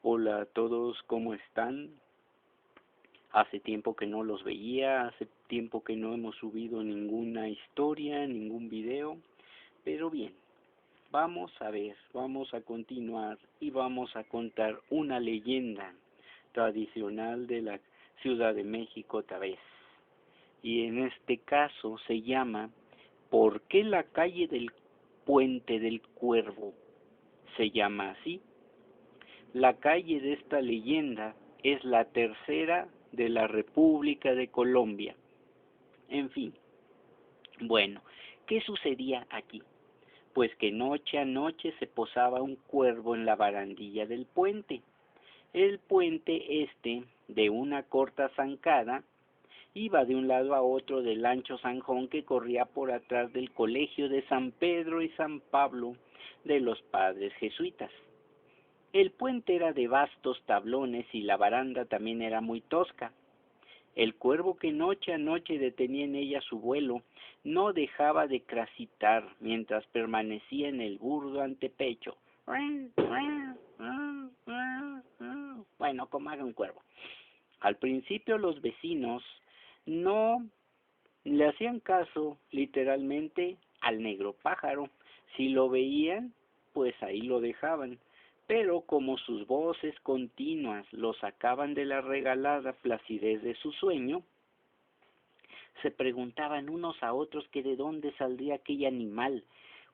Hola a todos, ¿cómo están? Hace tiempo que no los veía, hace tiempo que no hemos subido ninguna historia, ningún video, pero bien, vamos a continuar y vamos a contar una leyenda tradicional de la Ciudad de México otra vez. Y en este caso se llama ¿Por qué la calle del Puente del Cuervo se llama así? La calle de esta leyenda es la tercera de la República de Colombia. En fin, bueno, ¿qué sucedía aquí? Pues que noche a noche se posaba un cuervo en la barandilla del puente. El puente de una corta zancada, iba de un lado a otro del ancho zanjón que corría por atrás del colegio de San Pedro y San Pablo de los padres jesuitas. El puente era de vastos tablones y la baranda también era muy tosca. El cuervo que noche a noche detenía en ella su vuelo no dejaba de crasitar mientras permanecía en el burdo antepecho. Bueno, como haga un cuervo. Al principio los vecinos no le hacían caso literalmente al negro pájaro. Si lo veían, pues ahí lo dejaban. Pero como sus voces continuas lo sacaban de la regalada placidez de su sueño, se preguntaban unos a otros que de dónde saldría aquel animal,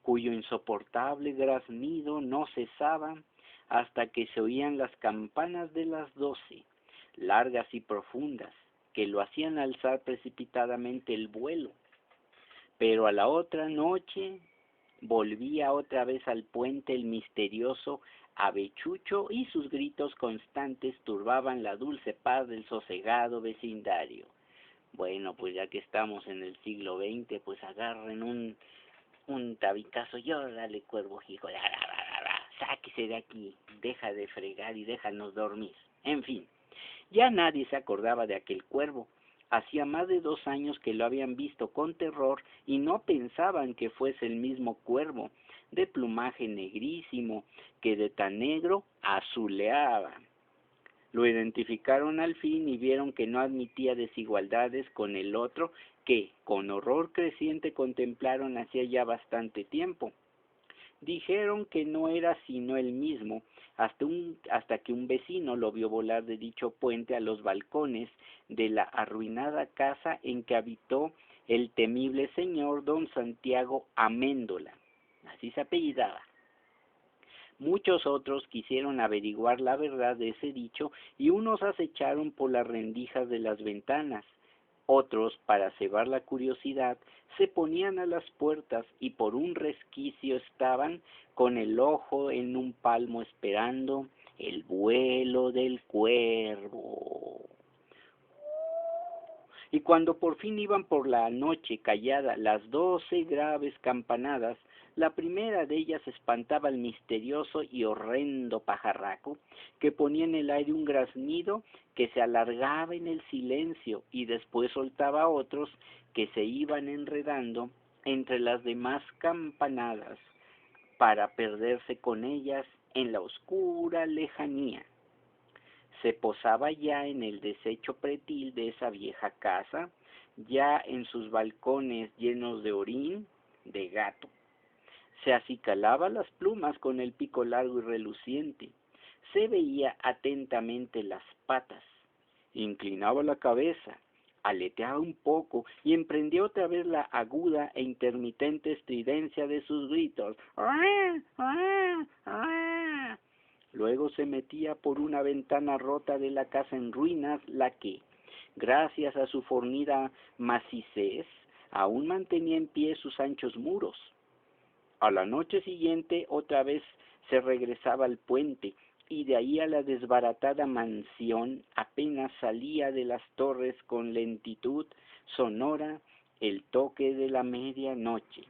cuyo insoportable graznido no cesaba hasta que se oían las campanas de las 12, largas y profundas, que lo hacían alzar precipitadamente el vuelo. Pero a la otra noche volvía otra vez al puente el misterioso avechucho y sus gritos constantes turbaban la dulce paz del sosegado vecindario. Bueno, pues ya que estamos en el siglo XX, pues agarren un tabicazo y dale cuervo hijo, sáquese de aquí, deja de fregar y déjanos dormir. En fin, ya nadie se acordaba de aquel cuervo. Hacía más de 2 años que lo habían visto con terror y no pensaban que fuese el mismo cuervo, de plumaje negrísimo, que de tan negro azuleaba. Lo identificaron al fin y vieron que no admitía desigualdades con el otro que, con horror creciente, contemplaron hacía ya bastante tiempo. Dijeron que no era sino el mismo, hasta que un vecino lo vio volar de dicho puente a los balcones de la arruinada casa en que habitó el temible señor don Santiago Améndola, así se apellidaba. Muchos otros quisieron averiguar la verdad de ese dicho y unos acecharon por las rendijas de las ventanas. Otros, para cebar la curiosidad, se ponían a las puertas y por un resquicio estaban con el ojo en un palmo esperando el vuelo del cuervo. Y cuando por fin iban por la noche callada las 12 graves campanadas, la primera de ellas espantaba al misterioso y horrendo pajarraco, que ponía en el aire un graznido que se alargaba en el silencio y después soltaba otros que se iban enredando entre las demás campanadas para perderse con ellas en la oscura lejanía. Se posaba ya en el deshecho pretil de esa vieja casa, ya en sus balcones llenos de orín de gato. Se acicalaba las plumas con el pico largo y reluciente. Se veía atentamente las patas. Inclinaba la cabeza, aleteaba un poco y emprendía otra vez la aguda e intermitente estridencia de sus gritos. ¡Ah! ¡Ah! ¡Ah! Luego se metía por una ventana rota de la casa en ruinas, la que, gracias a su fornida macicez, aún mantenía en pie sus anchos muros. A la noche siguiente otra vez se regresaba al puente, y de ahí a la desbaratada mansión apenas salía de las torres con lentitud sonora el toque de la medianoche.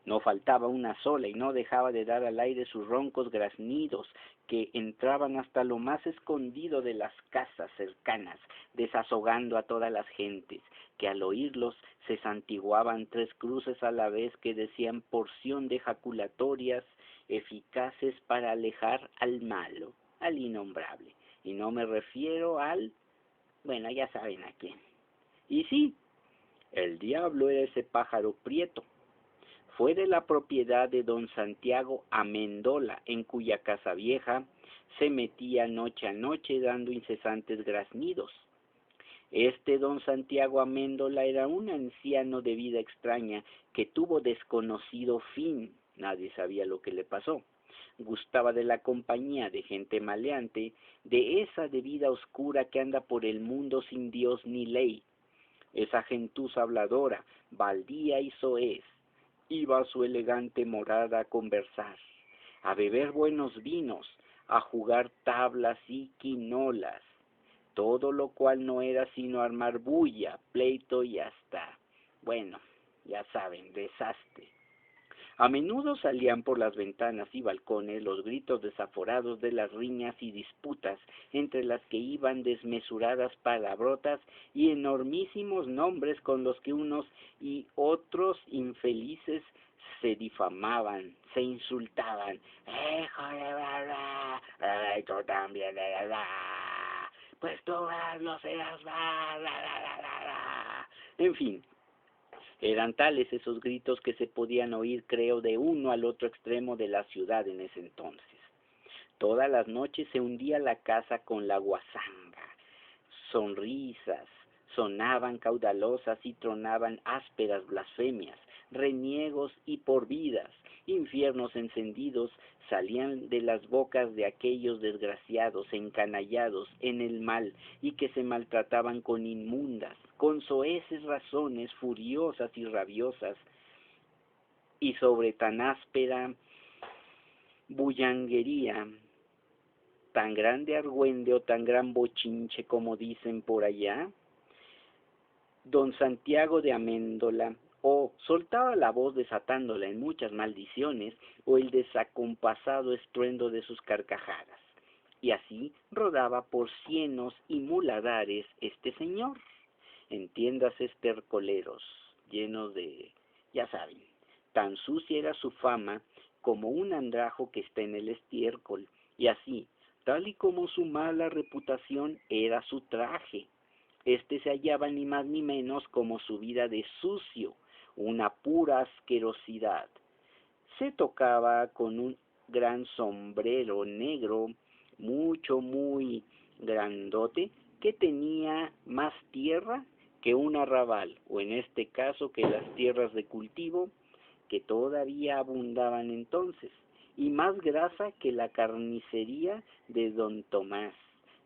No faltaba una sola y no dejaba de dar al aire sus roncos graznidos que entraban hasta lo más escondido de las casas cercanas, desazogando a todas las gentes, que al oírlos se santiguaban 3 cruces a la vez que decían porción de jaculatorias eficaces para alejar al malo. al innombrable. Y no me refiero al, bueno, ya saben a quién. Y sí, el diablo era ese pájaro prieto. Fue de la propiedad de don Santiago Amendola, en cuya casa vieja se metía noche a noche dando incesantes graznidos. Este don Santiago Amendola era un anciano de vida extraña que tuvo desconocido fin. Nadie sabía lo que le pasó. Gustaba de la compañía de gente maleante, de esa de vida oscura que anda por el mundo sin Dios ni ley. Esa gentuza habladora, baldía y soez, iba a su elegante morada a conversar, a beber buenos vinos, a jugar tablas y quinolas, todo lo cual no era sino armar bulla, pleito y hasta, bueno, ya saben, desastre. A menudo salían por las ventanas y balcones los gritos desaforados de las riñas y disputas, entre las que iban desmesuradas palabrotas y enormísimos nombres con los que unos y otros infelices se difamaban, se insultaban. ¡Hijo de verdad! ¡Ay, tú también eres verdad! Pues tú no serás verdad. En fin. Eran tales esos gritos que se podían oír, creo, de uno al otro extremo de la ciudad en ese entonces. Todas las noches se hundía la casa con la guasanga. Sonrisas sonaban caudalosas y tronaban ásperas blasfemias, reniegos y porvidas. Infiernos encendidos salían de las bocas de aquellos desgraciados encanallados en el mal y que se maltrataban con inmundas, con soeces razones furiosas y rabiosas, y sobre tan áspera bullanguería, tan grande argüende o tan gran bochinche como dicen por allá, don Santiago de Amendola o soltaba la voz desatándola en muchas maldiciones o el desacompasado estruendo de sus carcajadas. Y así rodaba por cienos y muladares este señor, en tiendas estercoleros, llenos de, ya saben, tan sucia era su fama como un andrajo que está en el estiércol, y así, tal y como su mala reputación era su traje. Este se hallaba ni más ni menos como su vida de sucio, una pura asquerosidad. Se tocaba con un gran sombrero negro, muy grandote, que tenía más tierra que un arrabal, o en este caso que las tierras de cultivo, que todavía abundaban entonces, y más grasa que la carnicería de don Tomás.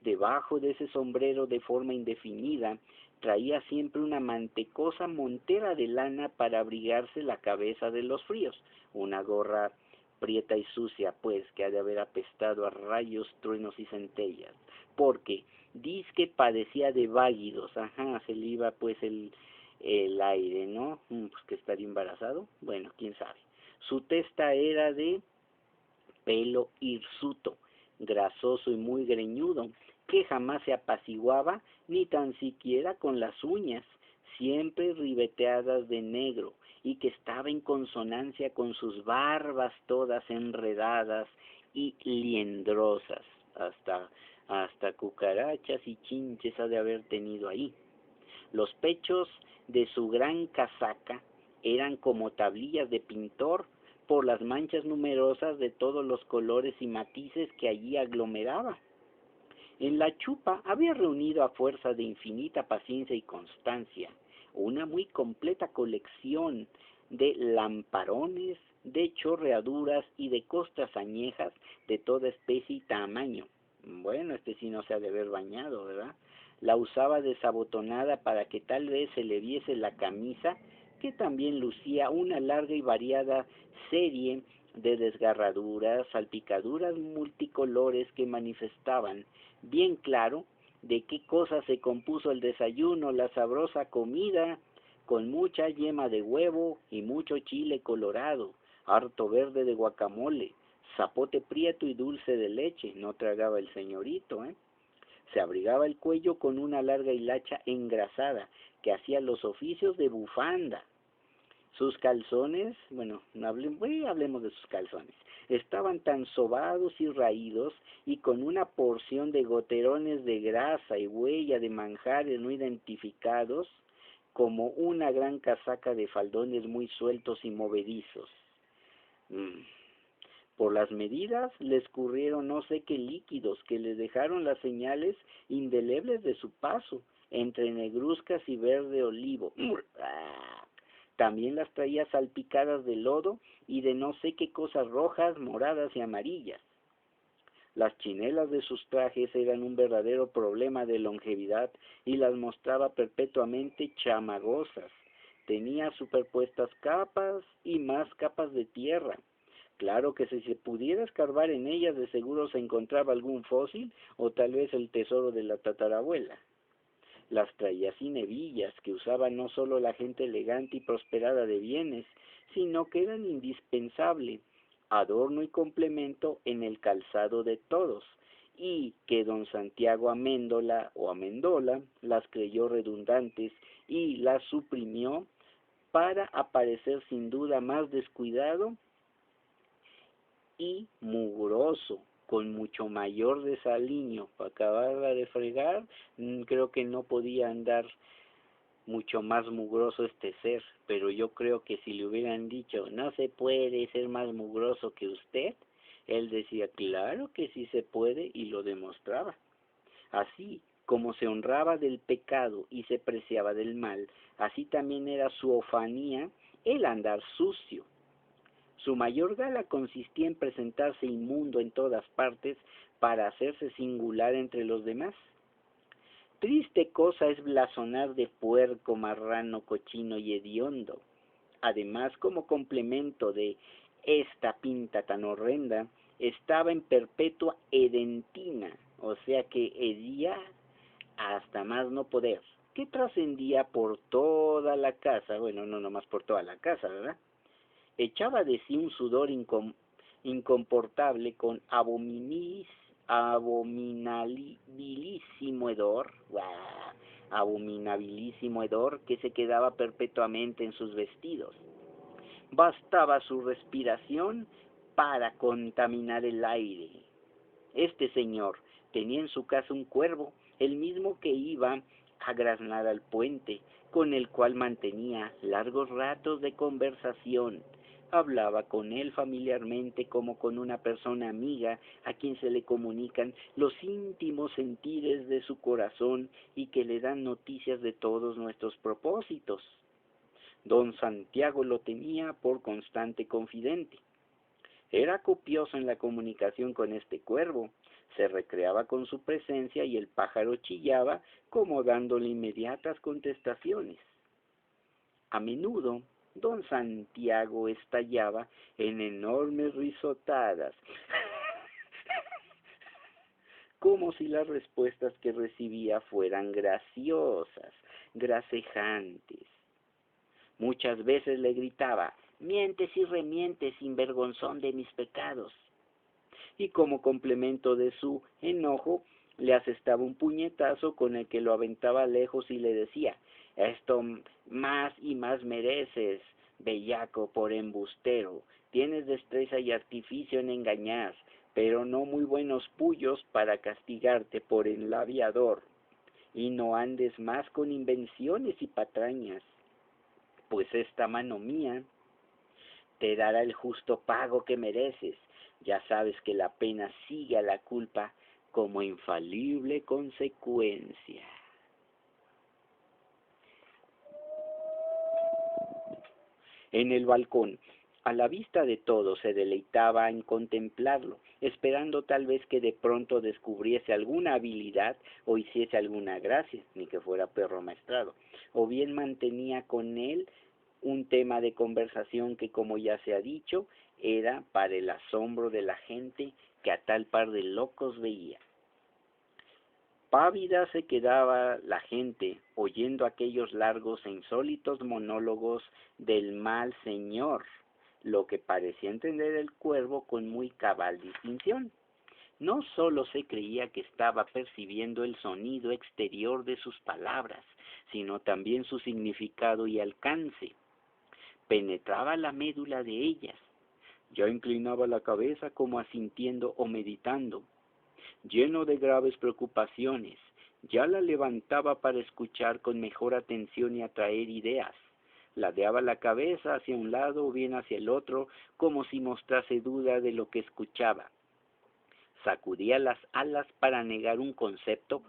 Debajo de ese sombrero de forma indefinida, traía siempre una mantecosa montera de lana para abrigarse la cabeza de los fríos, una gorra prieta y sucia, pues, que ha de haber apestado a rayos, truenos y centellas, porque dizque padecía de váguidos, se le iba pues el aire, ¿no? Pues que estaría embarazado, bueno, quién sabe. Su testa era de pelo hirsuto, grasoso y muy greñudo, que jamás se apaciguaba ni tan siquiera con las uñas, siempre ribeteadas de negro, y que estaba en consonancia con sus barbas todas enredadas y liendrosas, hasta cucarachas y chinches ha de haber tenido ahí. Los pechos de su gran casaca eran como tablillas de pintor por las manchas numerosas de todos los colores y matices que allí aglomeraba. En la chupa había reunido a fuerza de infinita paciencia y constancia una muy completa colección de lamparones, de chorreaduras y de costras añejas de toda especie y tamaño. Bueno, este sí no se ha de haber bañado, ¿verdad? La usaba desabotonada para que tal vez se le viese la camisa, que también lucía una larga y variada serie de desgarraduras, salpicaduras multicolores que manifestaban bien claro de qué cosa se compuso el desayuno, la sabrosa comida, con mucha yema de huevo y mucho chile colorado, harto verde de guacamole, zapote prieto y dulce de leche, no tragaba el señorito, Se abrigaba el cuello con una larga hilacha engrasada, que hacía los oficios de bufanda. Sus calzones, bueno, hablemos de sus calzones, estaban tan sobados y raídos y con una porción de goterones de grasa y huella de manjares no identificados, como una gran casaca de faldones muy sueltos y movedizos. Mm. Por las medidas le escurrieron no sé qué líquidos que le dejaron las señales indelebles de su paso, entre negruzcas y verde olivo. También las traía salpicadas de lodo y de no sé qué cosas rojas, moradas y amarillas. Las chinelas de sus trajes eran un verdadero problema de longevidad y las mostraba perpetuamente chamagosas. Tenía superpuestas capas y más capas de tierra. Claro que si se pudiera escarbar en ellas, de seguro se encontraba algún fósil o tal vez el tesoro de la tatarabuela. Las traía sin hebillas, que usaba no solo la gente elegante y prosperada de bienes, sino que eran indispensable adorno y complemento en el calzado de todos, y que don Santiago Amendola o Amendola las creyó redundantes y las suprimió para aparecer sin duda más descuidado y mugroso, con mucho mayor desaliño. Para acabarla de fregar, creo que no podía andar mucho más mugroso este ser, pero yo creo que si le hubieran dicho, no se puede ser más mugroso que usted, él decía, claro que sí se puede, y lo demostraba. Así como se honraba del pecado y se preciaba del mal, así también era su ofanía el andar sucio. Su mayor gala consistía en presentarse inmundo en todas partes para hacerse singular entre los demás. Triste cosa es blasonar de puerco, marrano, cochino y hediondo. Además, como complemento de esta pinta tan horrenda, estaba en perpetua edentina, o sea que hedía hasta más no poder, que trascendía por toda la casa, bueno, no nomás por toda la casa, ¿verdad? Echaba de sí un sudor incomportable con abominabilísimo hedor, abominabilísimo hedor que se quedaba perpetuamente en sus vestidos. Bastaba su respiración para contaminar el aire. Este señor tenía en su casa un cuervo, el mismo que iba a graznar al puente, con el cual mantenía largos ratos de conversación. Hablaba con él familiarmente como con una persona amiga a quien se le comunican los íntimos sentires de su corazón y que le dan noticias de todos nuestros propósitos. Don Santiago lo tenía por constante confidente. Era copioso en la comunicación con este cuervo, se recreaba con su presencia y el pájaro chillaba como dándole inmediatas contestaciones. A menudo, don Santiago estallaba en enormes risotadas, como si las respuestas que recibía fueran graciosas, gracejantes. Muchas veces le gritaba, mientes y remientes, sinvergonzón de mis pecados. Y como complemento de su enojo, le asestaba un puñetazo con el que lo aventaba lejos y le decía, esto más y más mereces, bellaco por embustero, tienes destreza y artificio en engañar, pero no muy buenos puyos para castigarte por enlabiador, y no andes más con invenciones y patrañas, pues esta mano mía te dará el justo pago que mereces. Ya sabes que la pena sigue a la culpa como infalible consecuencia. En el balcón, a la vista de todos, se deleitaba en contemplarlo, esperando tal vez que de pronto descubriese alguna habilidad o hiciese alguna gracia, ni que fuera perro maestrado, o bien mantenía con él un tema de conversación que, como ya se ha dicho, era para el asombro de la gente que a tal par de locos veía. Pávida se quedaba la gente oyendo aquellos largos e insólitos monólogos del mal señor, lo que parecía entender el cuervo con muy cabal distinción. No sólo se creía que estaba percibiendo el sonido exterior de sus palabras, sino también su significado y alcance. penetraba la médula de ellas. Ya inclinaba la cabeza como asintiendo o meditando. Lleno de graves preocupaciones, ya la levantaba para escuchar con mejor atención y atraer ideas. Ladeaba la cabeza hacia un lado o bien hacia el otro, como si mostrase duda de lo que escuchaba. Sacudía las alas para negar un concepto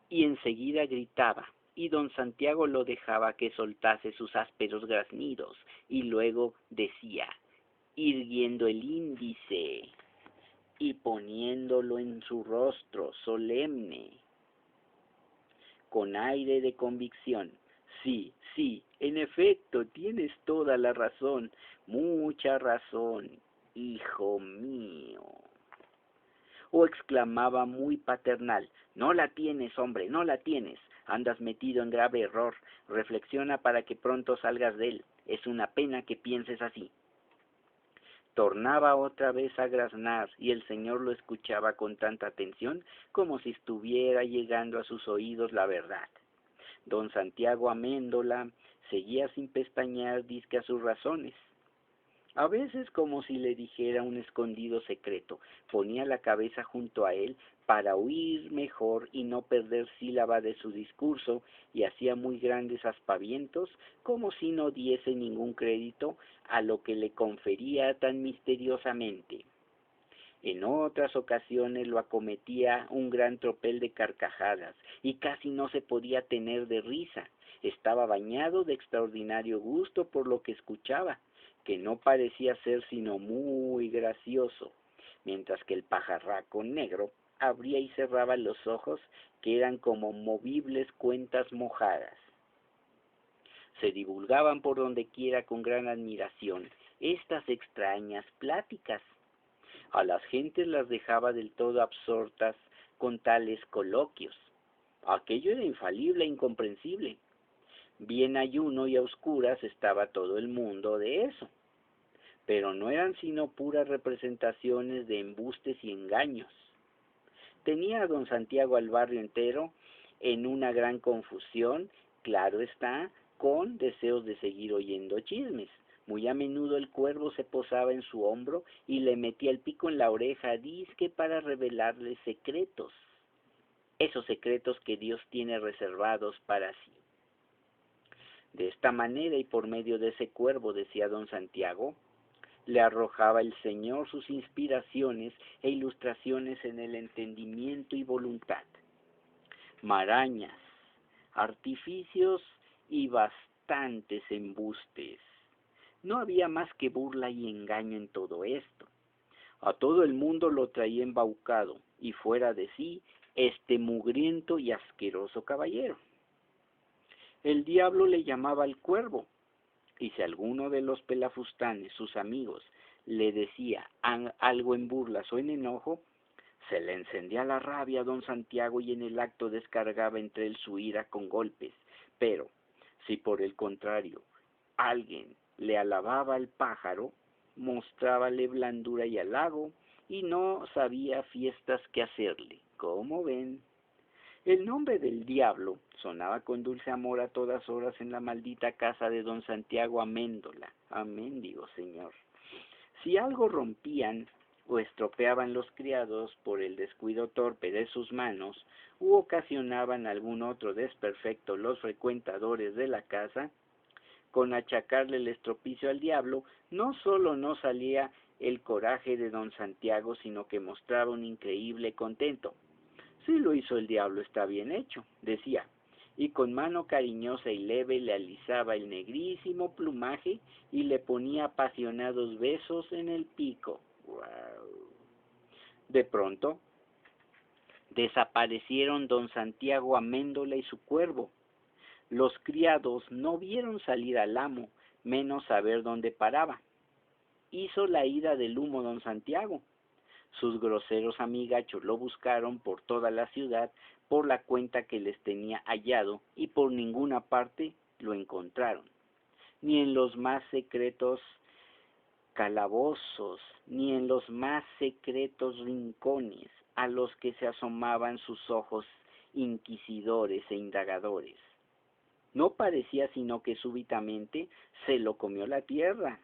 y enseguida gritaba, y don Santiago lo dejaba que soltase sus ásperos graznidos, y luego decía, irguiendo el índice y poniéndolo en su rostro solemne, con aire de convicción: sí, sí, en efecto, tienes toda la razón, mucha razón, hijo mío. O exclamaba muy paternal: no la tienes, hombre, no la tienes, andas metido en grave error, reflexiona para que pronto salgas de él, es una pena que pienses así. Tornaba otra vez a graznar, y el señor lo escuchaba con tanta atención como si estuviera llegando a sus oídos la verdad. Don Santiago Amendola seguía sin pestañear dizque a sus razones. A veces, como si le dijera un escondido secreto, ponía la cabeza junto a él para oír mejor y no perder sílaba de su discurso, y hacía muy grandes aspavientos, como si no diese ningún crédito a lo que le confería tan misteriosamente. En otras ocasiones lo acometía un gran tropel de carcajadas, y casi no se podía tener de risa. Estaba bañado de extraordinario gusto por lo que escuchaba, que no parecía ser sino muy gracioso, mientras que el pajarraco negro abría y cerraba los ojos, que eran como movibles cuentas mojadas. Se divulgaban por donde quiera con gran admiración estas extrañas pláticas. A las gentes las dejaba del todo absortas con tales coloquios. Aquello era infalible e incomprensible. Bien ayuno y a oscuras estaba todo el mundo de eso. Pero no eran sino puras representaciones de embustes y engaños. Tenía a don Santiago al barrio entero en una gran confusión, claro está, con deseos de seguir oyendo chismes. Muy a menudo el cuervo se posaba en su hombro y le metía el pico en la oreja, dizque para revelarle secretos, esos secretos que Dios tiene reservados para sí. De esta manera y por medio de ese cuervo, decía don Santiago, le arrojaba el Señor sus inspiraciones e ilustraciones en el entendimiento y voluntad. Marañas, artificios y bastantes embustes. No había más que burla y engaño en todo esto. A todo el mundo lo traía embaucado y fuera de sí este mugriento y asqueroso caballero. El diablo le llamaba al cuervo, y si alguno de los pelafustanes, sus amigos, le decía algo en burlas o en enojo, se le encendía la rabia a don Santiago y en el acto descargaba entre él su ira con golpes. Pero, si por el contrario alguien le alababa al pájaro, mostrábale blandura y halago, y no sabía fiestas que hacerle. ¿Cómo ven? El nombre del diablo sonaba con dulce amor a todas horas en la maldita casa de don Santiago Amendola. Amén, digo, señor. Si algo rompían o estropeaban los criados por el descuido torpe de sus manos, u ocasionaban algún otro desperfecto los frecuentadores de la casa, con achacarle el estropicio al diablo, no solo no salía el coraje de don Santiago, sino que mostraba un increíble contento. Si lo hizo el diablo está bien hecho, decía, y con mano cariñosa y leve le alisaba el negrísimo plumaje y le ponía apasionados besos en el pico. ¡Wow! De pronto, desaparecieron don Santiago Amendola y su cuervo. Los criados no vieron salir al amo, menos saber dónde paraba. Hizo la ida del humo don Santiago. Sus groseros amigachos lo buscaron por toda la ciudad por la cuenta que les tenía hallado y por ninguna parte lo encontraron, ni en los más secretos calabozos, ni en los más secretos rincones a los que se asomaban sus ojos inquisidores e indagadores. No parecía sino que súbitamente se lo comió la tierra.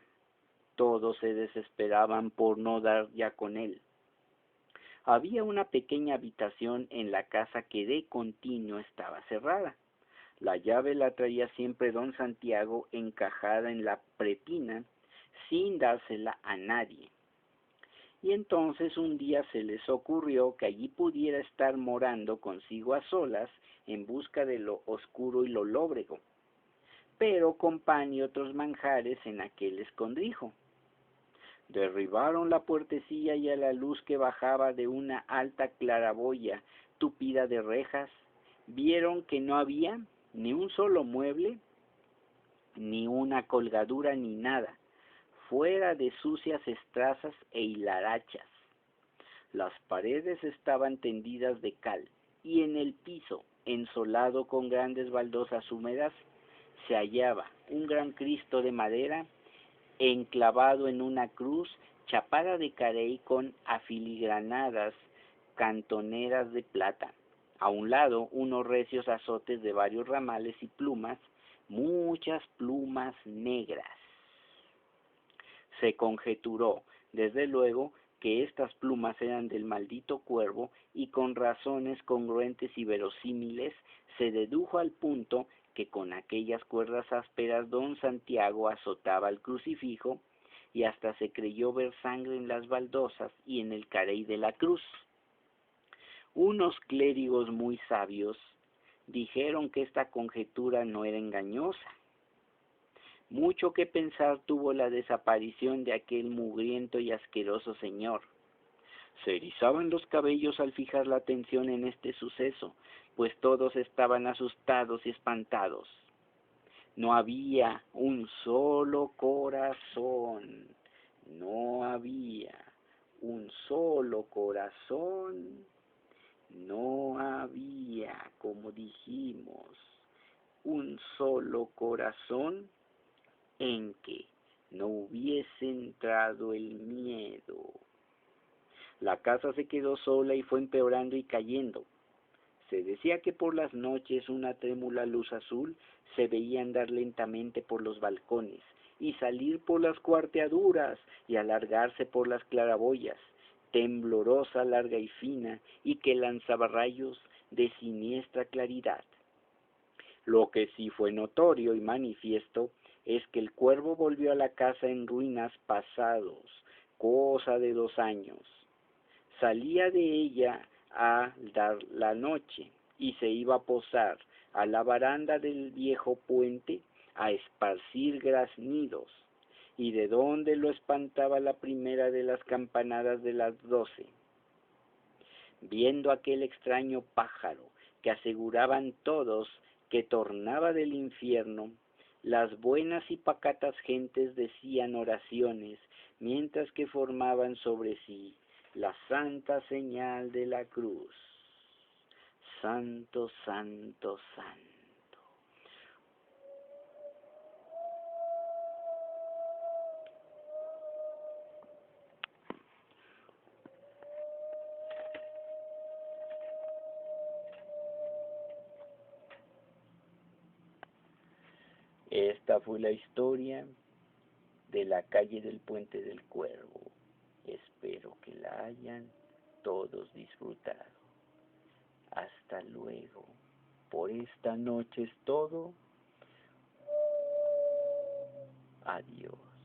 Todos se desesperaban por no dar ya con él. Había una pequeña habitación en la casa que de continuo estaba cerrada. La llave la traía siempre don Santiago encajada en la pretina, sin dársela a nadie. Y entonces un día se les ocurrió que allí pudiera estar morando consigo a solas en busca de lo oscuro y lo lóbrego, pero con pan y otros manjares en aquel escondrijo. Derribaron la puertecilla y a la luz que bajaba de una alta claraboya tupida de rejas, vieron que no había ni un solo mueble, ni una colgadura ni nada, fuera de sucias estrazas e hilarachas. Las paredes estaban tendidas de cal, y en el piso, ensolado con grandes baldosas húmedas, se hallaba un gran Cristo de madera enclavado en una cruz chapada de carey con afiligranadas cantoneras de plata. A un lado, unos recios azotes de varios ramales y plumas, muchas plumas negras. Se conjeturó, desde luego, que estas plumas eran del maldito cuervo, y con razones congruentes y verosímiles se dedujo al punto que con aquellas cuerdas ásperas don Santiago azotaba el crucifijo, y hasta se creyó ver sangre en las baldosas y en el carey de la cruz. Unos clérigos muy sabios dijeron que esta conjetura no era engañosa. Mucho que pensar tuvo la desaparición de aquel mugriento y asqueroso señor. Se erizaban los cabellos al fijar la atención en este suceso, pues todos estaban asustados y espantados. No había un solo corazón, no había un solo corazón, no había, como dijimos, un solo corazón en que no hubiese entrado el miedo. La casa se quedó sola y fue empeorando y cayendo. Se decía que por las noches una trémula luz azul se veía andar lentamente por los balcones y salir por las cuarteaduras y alargarse por las claraboyas, temblorosa, larga y fina, y que lanzaba rayos de siniestra claridad. Lo que sí fue notorio y manifiesto es que el cuervo volvió a la casa en ruinas pasados, cosa de 2 años. Salía de ella a dar la noche y se iba a posar a la baranda del viejo puente a esparcir graznidos, y de donde lo espantaba la primera de las campanadas de las 12. Viendo aquel extraño pájaro que aseguraban todos que tornaba del infierno, las buenas y pacatas gentes decían oraciones mientras que formaban sobre sí la santa señal de la cruz. Santo, santo, santo. Esta fue la historia de la calle del Puente del Cuervo. Espero que la hayan todos disfrutado. Hasta luego. Por esta noche es todo. Adiós.